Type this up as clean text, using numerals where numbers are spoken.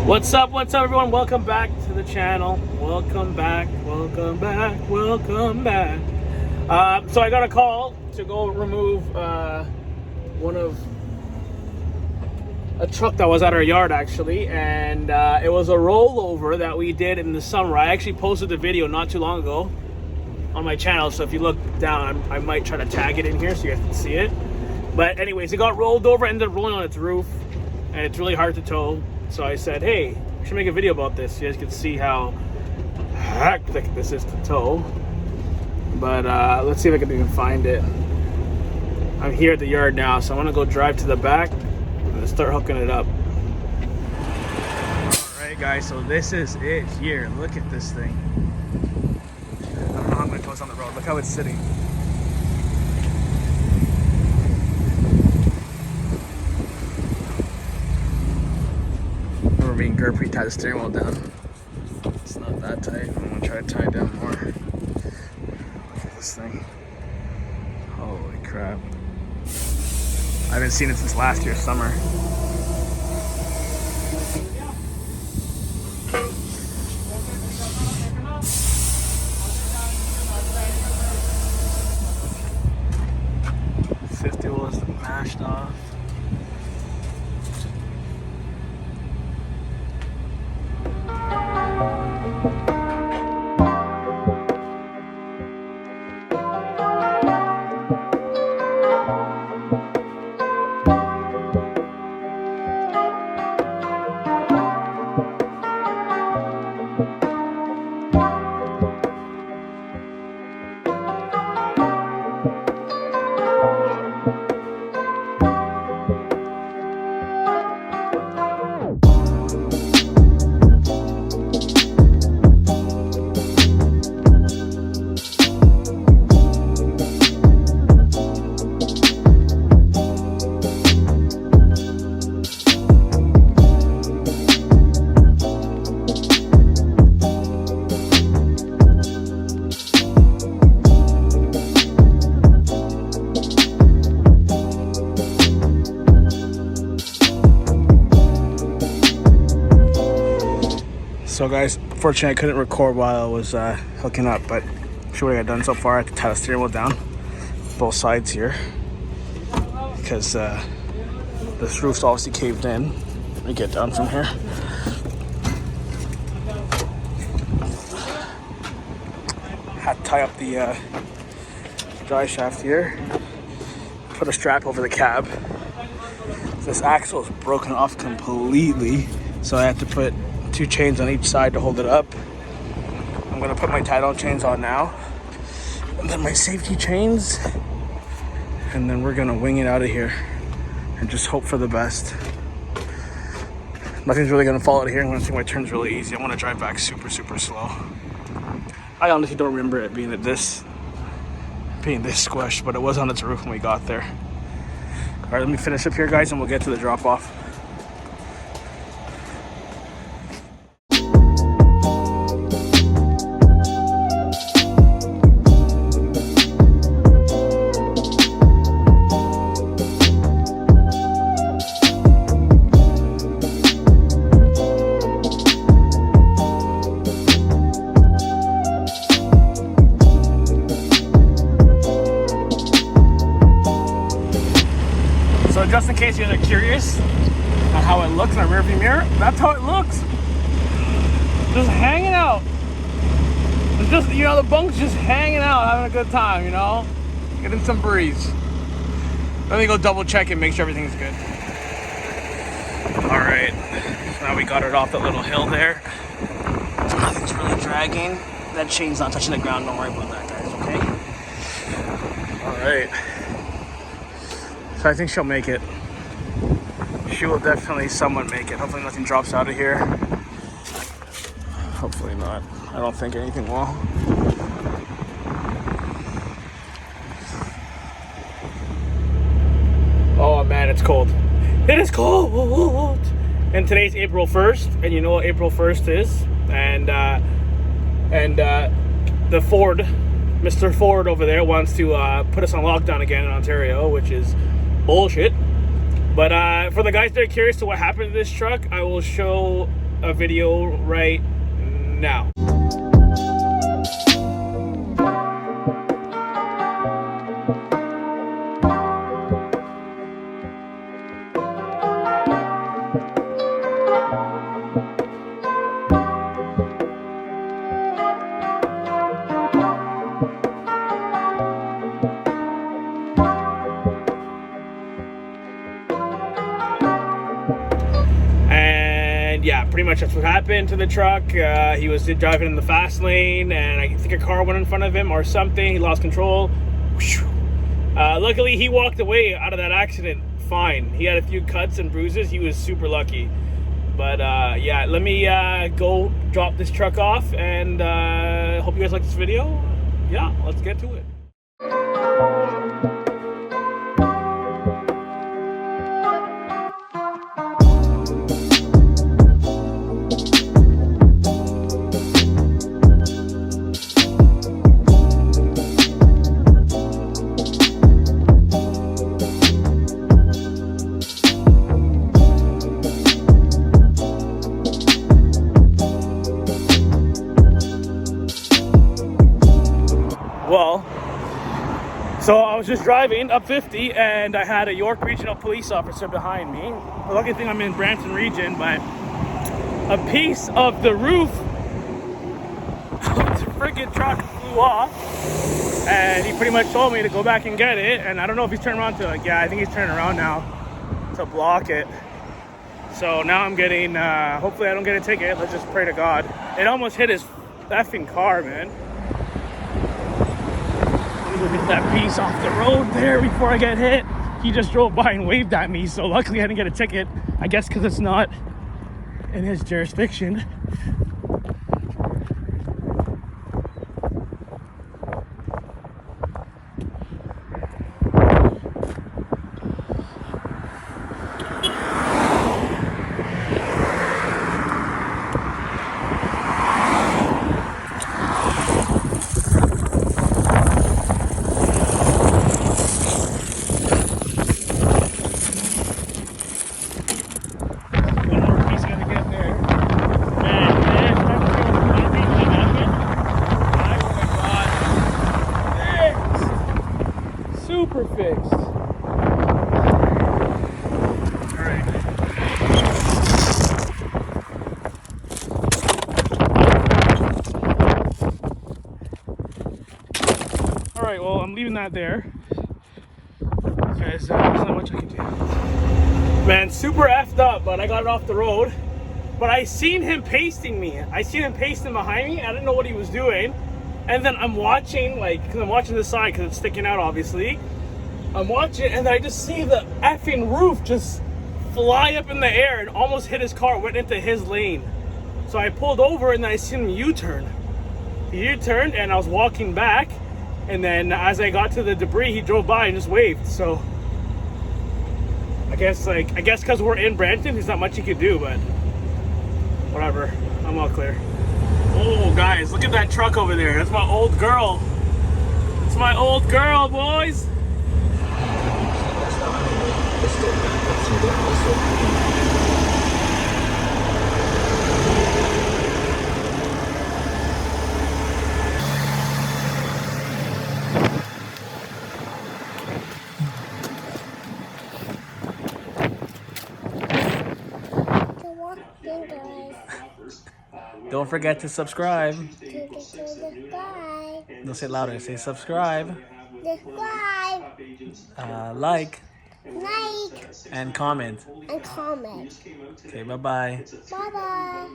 What's up everyone? Welcome back to the channel. Welcome back. So I got a call to go remove a truck that was at our yard actually, and it was a rollover that we did in the summer. I actually posted the video not too long ago on my channel, so if you look down, I might try to tag it in here so you guys can see it. But anyways, it got rolled over, ended up rolling on its roof, and it's really hard to tow. So I said, hey, I should make a video about this. You guys can see how hectic this is to tow. But let's see if I can even find it. I'm here at the yard now, so I'm gonna go drive to the back and start hooking it up. Alright guys, so this is it here. Look at this thing. I don't know how I'm gonna tow this on the road. Look how it's sitting. Me and Gert tie the steering wheel down. It's not that tight. I'm gonna try to tie it down more. Look at this thing. Holy crap. I haven't seen it since last year's summer. Fifth wheel is mashed off. So guys, unfortunately I couldn't record while I was hooking up, but show what I got done so far. I had to tie the steering wheel down, both sides here, because this roof's obviously caved in. Let me get down from here. Had to tie up the drive shaft here, put a strap over the cab. This axle is broken off completely, so I had to put 2 chains on each side to hold it up. I'm gonna put my tie-down chains on now, and then my safety chains, and then we're gonna wing it out of here and just hope for the best. Nothing's really gonna fall out of here. I'm gonna take my turns really easy. I want to drive back super slow. I honestly don't remember it being this squished, but it was on its roof when we got there. All right, let me finish up here, guys, and we'll get to the drop-off. So just in case you guys are curious on how it looks in our rearview mirror, that's how it looks. Just hanging out. It's just, you know, the bunk's just hanging out, having a good time, you know? Getting some breeze. Let me go double check and make sure everything's good. All right, so now we got it off the little hill there. So nothing's really dragging. That chain's not touching the ground, don't worry about that, guys, okay? All right. So I think she'll make it. She will definitely somewhat make it. Hopefully nothing drops out of here. Hopefully not. I don't think anything will. Oh man, it's cold. It is cold! And today's April 1st, and you know what April 1st is. And the Ford, Mr. Ford over there wants to put us on lockdown again in Ontario, which is bullshit. But for the guys that are curious to what happened to this truck, I will show a video right now. Yeah, pretty much that's what happened to the truck. He was driving in the fast lane, and I think a car went in front of him or something. He lost control. Luckily, he walked away out of that accident fine. He had a few cuts and bruises. He was super lucky. But yeah, let me go drop this truck off, and hope you guys like this video. Yeah, let's get to it. Well, so I was just driving up 50 and I had a York Regional Police officer behind me. The lucky thing I'm in Brampton region, but a piece of the roof of the friggin' truck flew off, and he pretty much told me to go back and get it. And I don't know if he's turning around to, like, yeah, I think he's turning around now to block it. So now I'm getting, hopefully I don't get a ticket. Let's just pray to God. It almost hit his effing car, man. Let me go get that piece off the road there before I get hit. He just drove by and waved at me, so luckily I didn't get a ticket. I guess because it's not in his jurisdiction. Super fixed. Alright. Alright, well, I'm leaving that there. Because there's not much I can do. Man, super effed up, but I got it off the road. But I seen him pasting me. I seen him pasting behind me. I didn't know what he was doing. And then I'm watching, like, because I'm watching the side because it's sticking out, obviously. I'm watching, and then I just see the effing roof just fly up in the air and almost hit his car, went into his lane. So I pulled over, and then I seen him U-turn. He U-turned, and I was walking back, and then as I got to the debris, he drove by and just waved. So I guess because we're in Brampton, there's not much he could do, but whatever. I'm all clear. Oh, guys, look at that truck over there. That's my old girl. It's my old girl, boys. Don't forget to subscribe. No, say it louder. Say subscribe. Like. And comment. And comment. Okay, bye-bye. Bye-bye.